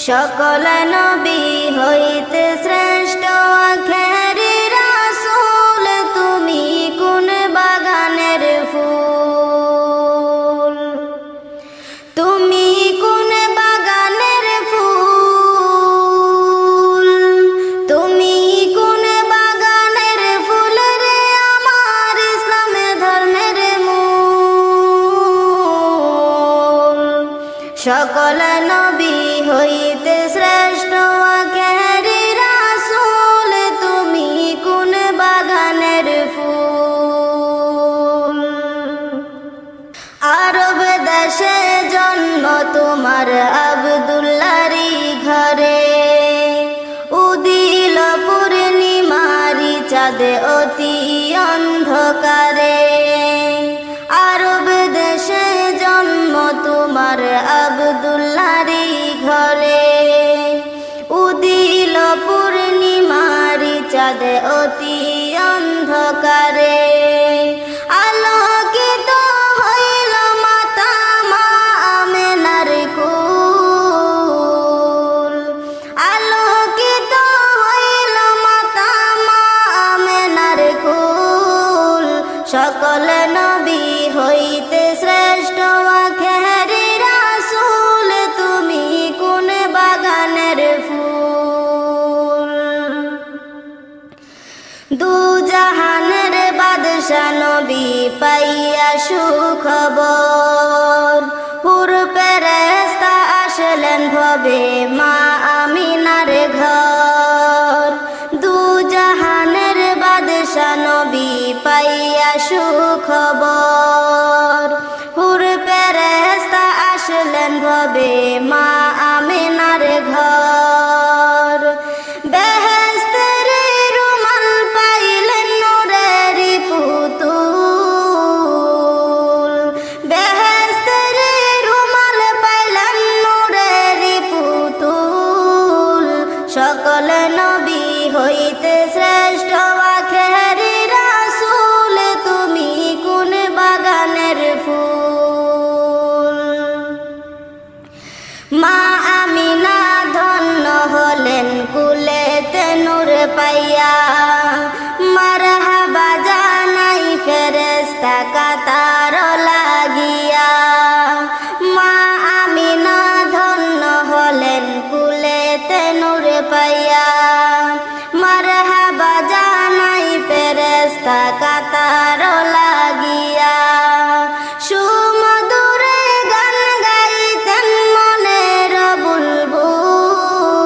সকল নবী হইতে শ্রেষ্ঠ আখেরি রাসূল, তুমি কোন বাগানের ফুল, তুমি কোন বাগানের ফুল, তুমি কোন বাগানের ফুল রে আমার ইসলামে ধর্মের মূল। সকল নবী হইতে শ্রেষ্ঠ আখেরি রাসূল, তুমি কোন বাগানের ফুল। আরব দেশে জন্ম তোমার আব্দুল্লাহরি ঘরে, উদিল পূর্ণিমারি চাঁদে অতি অন্ধকারে। আরব দেশে জন্ম তোমার আব্দুল্লাহরি ঘরে, উদিল পূর্ণিমারি চাঁদে অতি অন্ধকারে। আলোকিত হইল মাতা মা আমেনার কুল, আলোকিত হইল মাতা মা আমেনার কুল। সকল নবী হইতে শ্রেষ্ঠ আখেরি রাসূল, তুমি কোন বাগানের ফুল। দু জাহানের বাদশা নবী পাইয়া সুখবর, হুর ফেরেশতা আসলেন ভবে মা আমিনার ঘর। দু জাহানের বাদশা নবী পাইয়া সুখবর, হুর ফেরেশতা আসলেন ভবে মা আমিনার ঘর। বেহেশতের রুমাল পাইলেন নূরের পুতুল, বেহেশতের রুমাল পাইলেন নূরের পুতুল। সকল নবী হইতে শ্রেষ্ঠ আখেরি রাসূল, তুমি কোন বাগানের ফুল। মা আমিনা ধন্য হলেন কুলেতে নূর পাইয়া, মারহাবা জানাই ফেরেশতা কাতার লাগিয়া। মা আমিনা ধন্য হলেন কুলেতে নূর পাইয়া, মারহাবা জানাই ফেরেশতা কাতার লাগিয়া। সুমধুরে গান গাইতেন মনের বুলবুল,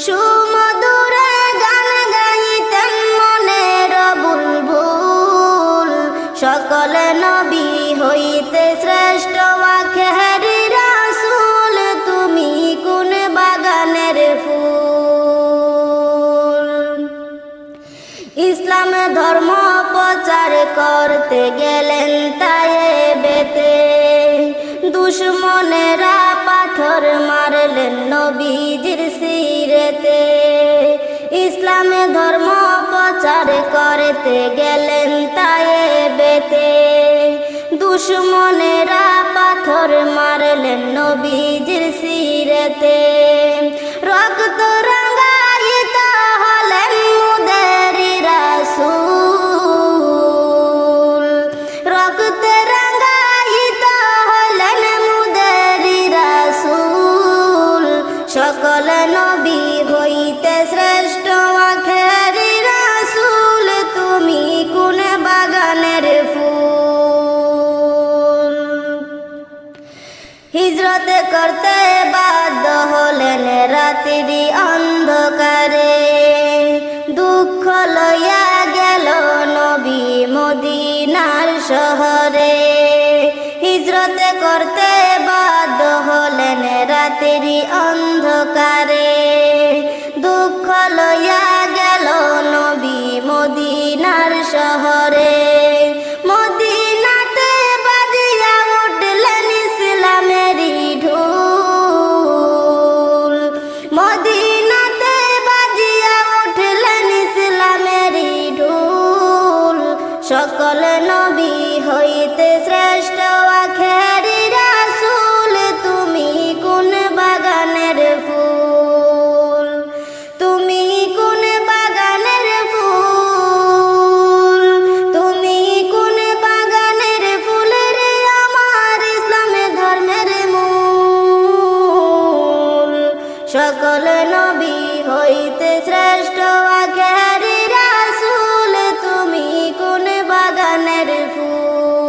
সুমধুরে গান গাইতেন মনের বুলবুল। সকল নবী হইতে শ্রেষ্ঠ আখেরি রাসূল, তুমি কোন বাগানের ফুল। ইসলাম ধর্ম প্রচার করতে গেলেন তায়েবেতে, দুশমনেরা পাথর মারলেন নবীজির সিরেতে। ইসলাম ধর্ম প্রচার করতে গেলেন তায়েবেতে, দুশমনেরা পাথর মারলেন নবীজির সিরেতে। রক্ত রাঙ্গায়িত হলেন মুদেরি রাসূল, রক্ত রাঙ্গায়িত হলেন মুদেরি রাসূল। সকল নবী হইতে শ্রেষ্ঠ আখেরি রাসূল, তুমি কোন বাগানের ফুল। হিজরত করতে বাধ্য হলেন রাত্রি অন্ধকারে, দুঃখ লইয়া গেল নবী মদিনার শহরে। হিজরত করতে বাধ্য হলেন রাত্রি অন্ধকারে, দুঃখ লইয়া গেল নবী মদিনার শহরে। মদিনাতে বাজিয়া উঠলেন ইসলামেরই ঢোল, মদিনাতে বাজিয়া উঠলেন ইসলামেরই ঢোল। সকল নবী হইতে শ্রেষ্ঠ আখেরি রাসূল, তুমি কোন বাগান সকল নবী হইতে শ্রেষ্ঠ আখেরি রাসূল তুমি কোন বাগানের ফুল